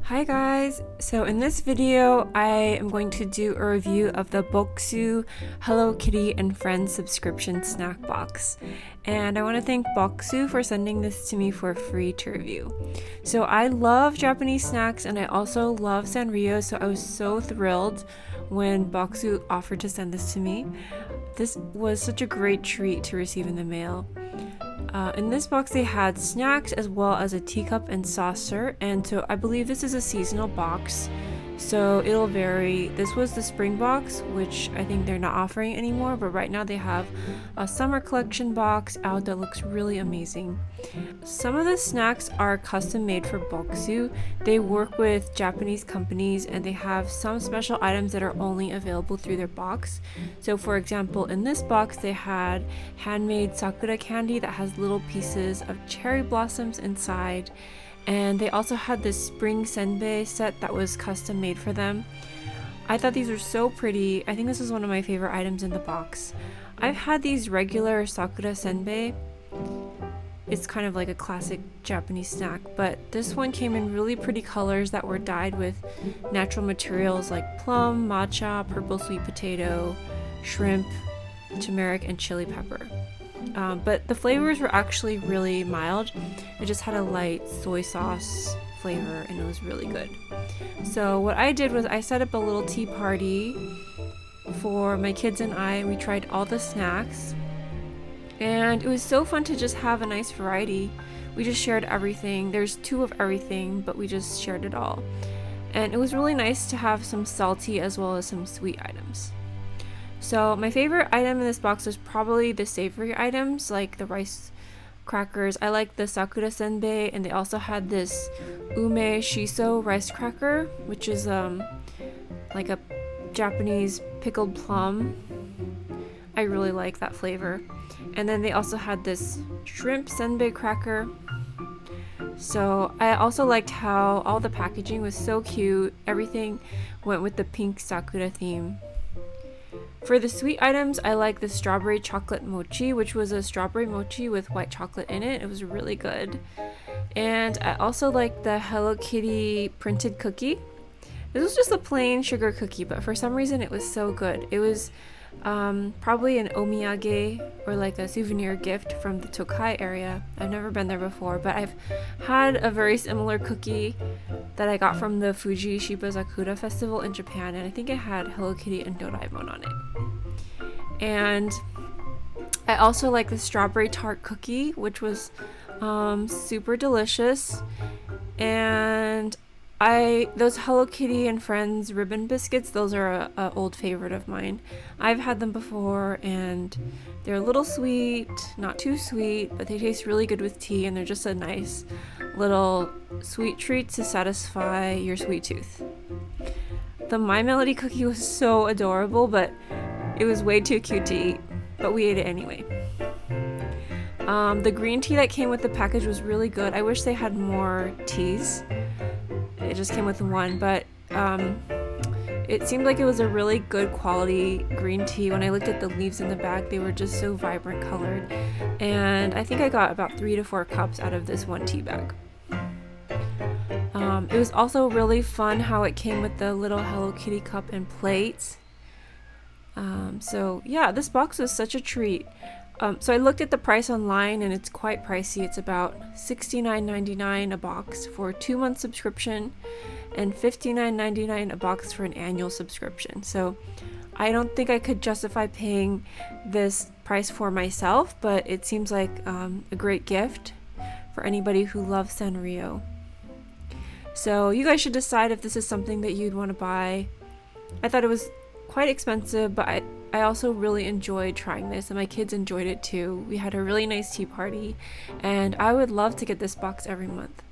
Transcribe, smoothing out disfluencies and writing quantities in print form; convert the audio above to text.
Hi guys! So in this video, I am going to do a review of the Bokksu Hello Kitty and Friends subscription snack box. And I want to thank Bokksu for sending this to me for free to review. So I love Japanese snacks and I also love Sanrio, so I was so thrilled when Bokksu offered to send this to me. This was such a great treat to receive in the mail. In this box they had snacks as well as a teacup and saucer, and so I believe this is a seasonal box, so it'll vary. This was the spring box, which I think they're not offering anymore, but right now they have a summer collection box out that looks really amazing. Some of the snacks are custom made for Bokksu. They work with Japanese companies and they have some special items that are only available through their box. So for example, in this box they had handmade sakura candy that has little pieces of cherry blossoms inside, and they also had this spring senbei set that was custom made for them. I thought these were so pretty. I think this is one of my favorite items in the box. I've had these regular sakura senbei. It's kind of like a classic Japanese snack, but this one came in really pretty colors that were dyed with natural materials like plum, matcha, purple sweet potato, shrimp, turmeric, and chili pepper. But the flavors were actually really mild. It just had a light soy sauce flavor and it was really good. So what I did was I set up a little tea party for my kids and I. We tried all the snacks and it was so fun to just have a nice variety. We just shared everything. There's two of everything, but we just shared it all. And it was really nice to have some salty as well as some sweet items. So my favorite item in this box was probably the savory items, like the rice crackers. I like the sakura senbei, and they also had this ume shiso rice cracker, which is like a Japanese pickled plum. I really like that flavor. And then they also had this shrimp senbei cracker. So I also liked how all the packaging was so cute. Everything went with the pink sakura theme. For the sweet items, I like the strawberry chocolate mochi, which was a strawberry mochi with white chocolate in it. It was really good. And I also like the Hello Kitty printed cookie. This was just a plain sugar cookie, but for some reason it was so good. It was probably an omiyage or like a souvenir gift from the Tokai area. I've never been there before, but I've had a very similar cookie that I got from the Fuji Shibazakura festival in Japan, and I think it had Hello Kitty and Doraemon on it. And I also like the strawberry tart cookie, which was super delicious. And those Hello Kitty and Friends ribbon biscuits, those are a old favorite of mine. I've had them before and they're a little sweet, not too sweet, but they taste really good with tea, and they're just a nice little sweet treat to satisfy your sweet tooth. The My Melody cookie was so adorable, but it was way too cute to eat, but we ate it anyway. The green tea that came with the package was really good. I wish they had more teas. It just came with one, but it seemed like it was a really good quality green tea. When I looked at the leaves in the bag, they were just so vibrant colored, and I think I got about 3 to 4 cups out of this one tea bag. It was also really fun how it came with the little Hello Kitty cup and plate. So yeah, this box was such a treat. So I looked at the price online and it's quite pricey. It's about $69.99 a box for a 2-month subscription and $59.99 a box for an annual subscription. So I don't think I could justify paying this price for myself, but it seems like a great gift for anybody who loves Sanrio. So you guys should decide if this is something that you'd want to buy. I thought it was quite expensive, but I also really enjoyed trying this, and my kids enjoyed it too. We had a really nice tea party, and I would love to get this box every month.